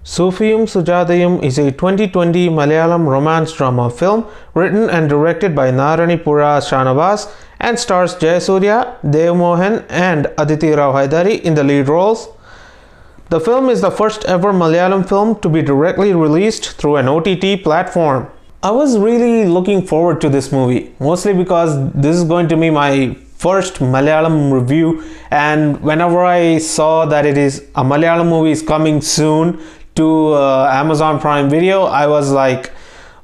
Sufiyum Sujatayum is a 2020 Malayalam romance drama film written and directed by Naranipuzha Shanavas and stars Jayasurya, Mohan and Aditi Hydari in the lead roles. The film is the first ever Malayalam film to be directly released through an OTT platform. I was really looking forward to this movie, mostly because this is going to be my first Malayalam review, and whenever I saw that it is a Malayalam movie is coming soon to Amazon Prime Video, I was like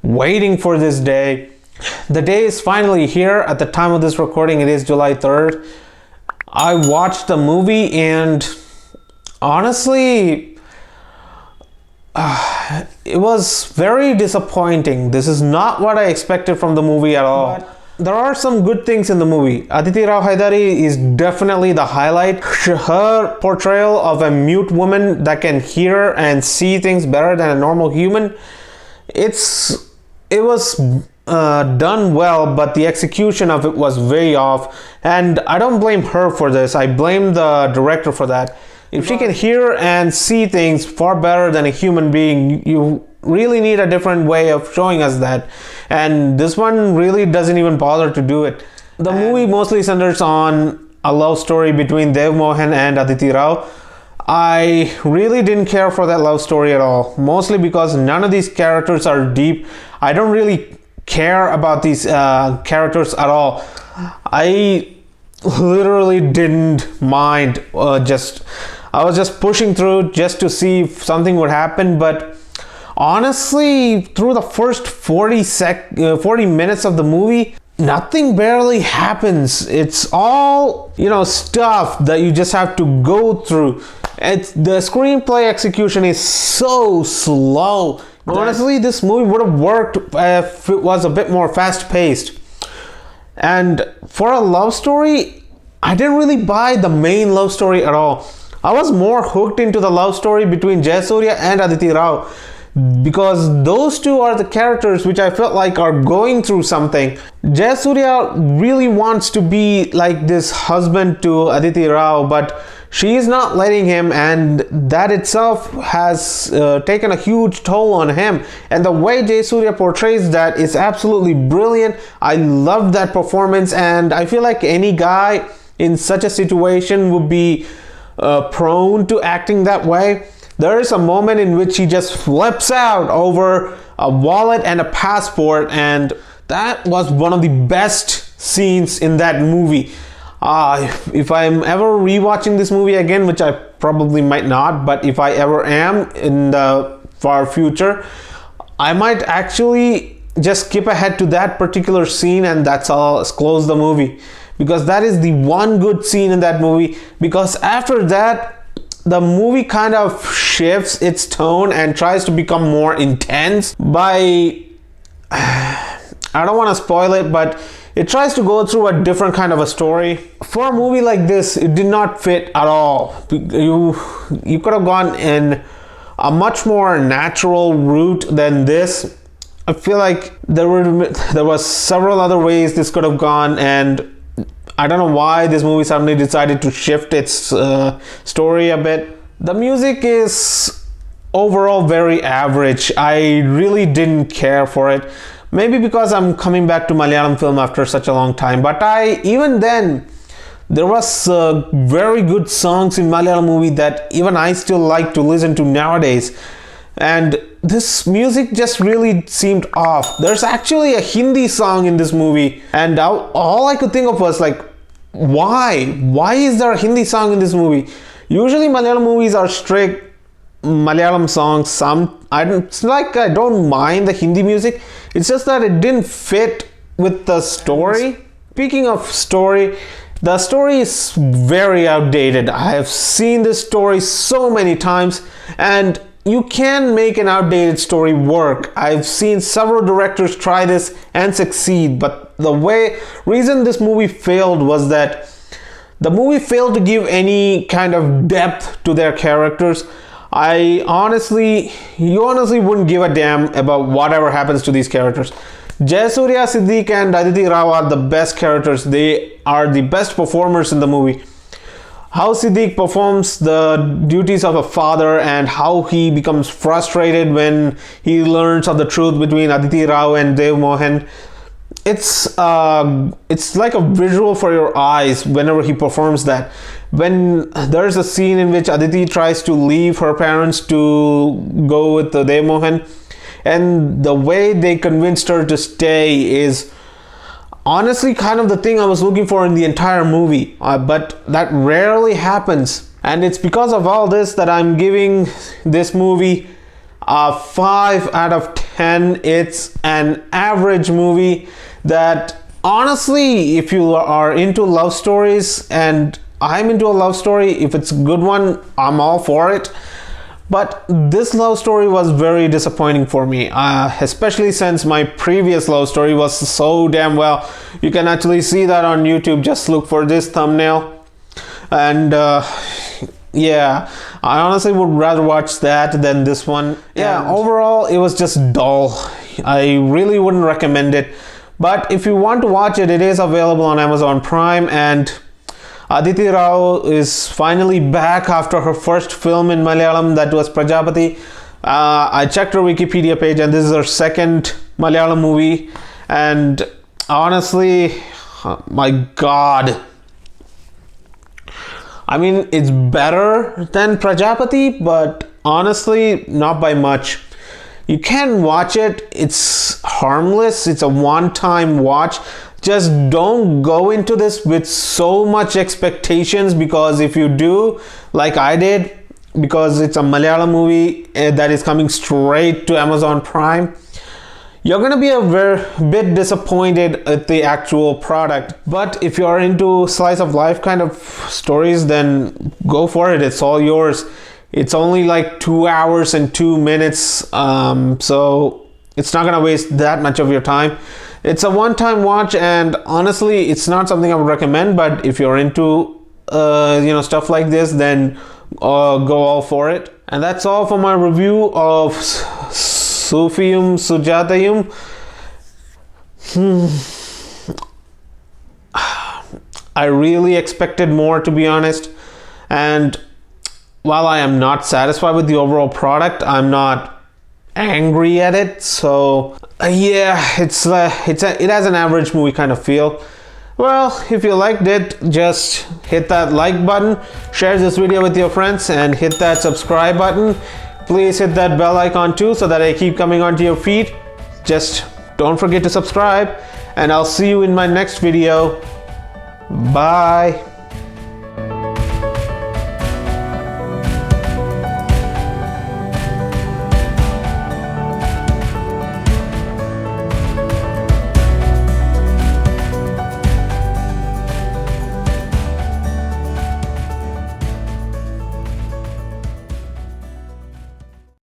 waiting for this day. The day is finally here. At the time of this recording, it is July 3rd. I watched the movie and honestly, it was very disappointing. This is not what I expected from the movie at all. But there are some good things in the movie. Aditi Hydari is definitely the highlight. Her portrayal of a mute woman that can hear and see things better than a normal human, it was done well, but the execution of it was way off, and I don't blame her for this. I blame the director for that. If she can hear and see things far better than a human being, you really need a different way of showing us that, and this one really doesn't even bother to do it. The movie mostly centers on a love story between Mohan and Aditi Rao. I really didn't care for that love story at all, mostly because none of these characters are deep. I don't really care about these characters at all. I literally didn't mind. I was just pushing through just to see if something would happen, but honestly, through the first 40 minutes of the movie, nothing barely happens. It's all, stuff that you just have to go through. The screenplay execution is so slow. Honestly, this movie would have worked if it was a bit more fast-paced. And for a love story, I didn't really buy the main love story at all. I was more hooked into the love story between Jayasurya and Aditi Rao, because those two are the characters which I felt like are going through something. Jayasurya really wants to be like this husband to Aditi Rao, but she is not letting him, and that itself has taken a huge toll on him. And the way Jayasurya portrays that is absolutely brilliant. I love that performance, and I feel like any guy in such a situation would be prone to acting that way. There is a moment in which he just flips out over a wallet and a passport, and that was one of the best scenes in that movie. If I'm ever rewatching this movie again, which I probably might not, but if I ever am in the far future, I might actually just skip ahead to that particular scene, and that's all, close the movie, because that is the one good scene in that movie. Because after that, the movie kind of shifts its tone and tries to become more intense by, I don't want to spoil it, but it tries to go through a different kind of a story. For a movie like this, it did not fit at all. You could have gone in a much more natural route than this. I feel like there was several other ways this could have gone, and I don't know why this movie suddenly decided to shift its story a bit. The music is overall very average. I really didn't care for it. Maybe because I'm coming back to Malayalam film after such a long time. But even then, there was very good songs in Malayalam movie that even I still like to listen to nowadays. And this music just really seemed off. There's actually a Hindi song in this movie, and all I could think of was like, why is there a Hindi song in this movie? Usually Malayalam movies are strict Malayalam songs. It's like I don't mind the Hindi music, it's just that it didn't fit with the story. Speaking of story, the story is very outdated. I have seen this story so many times, and you can make an outdated story work. I've seen several directors try this and succeed, but the reason this movie failed was that the movie failed to give any kind of depth to their characters. You honestly wouldn't give a damn about whatever happens to these characters. Jayasurya, Siddique and Aditi Rao are the best characters. They are the best performers in the movie. how Siddique performs the duties of a father and how he becomes frustrated when he learns of the truth between Aditi Rao and Dev Mohan. It's like a visual for your eyes whenever he performs that. When there's a scene in which Aditi tries to leave her parents to go with the Dev Mohan, and the way they convinced her to stay is honestly kind of the thing I was looking for in the entire movie, but that rarely happens. And it's because of all this that I'm giving this movie a 5 out of 10. It's an average movie that honestly, if you are into love stories, and I'm into a love story, if it's a good one, I'm all for it. But this love story was very disappointing for me, especially since my previous love story was so damn well. You can actually see that on YouTube. Just look for this thumbnail. And yeah, I honestly would rather watch that than this one. Yeah, overall, it was just dull. I really wouldn't recommend it. But if you want to watch it, it is available on Amazon Prime, and Aditi Rao is finally back after her first film in Malayalam, that was Prajapati. I checked her Wikipedia page and this is her second Malayalam movie, and honestly, my god, I mean, it's better than Prajapati, but honestly, not by much. You can watch it, it's harmless, it's a one-time watch. Just don't go into this with so much expectations, because if you do, like I did, because it's a Malayalam movie that is coming straight to Amazon Prime, you're gonna be a bit disappointed at the actual product. But if you're into slice of life kind of stories, then go for it, it's all yours. It's only like 2 hours and 2 minutes, so it's not gonna waste that much of your time. It's a one-time watch, and honestly, it's not something I would recommend. But if you're into stuff like this, then go all for it. And that's all for my review of Sufiyum Sujatayum. I really expected more, to be honest, and while I am not satisfied with the overall product, I'm not angry at it. So yeah, it has an average movie kind of feel. Well, if you liked it, just hit that like button, share this video with your friends, and hit that subscribe button. Please hit that bell icon too, so that I keep coming onto your feed. Just don't forget to subscribe, and I'll see you in my next video. Bye.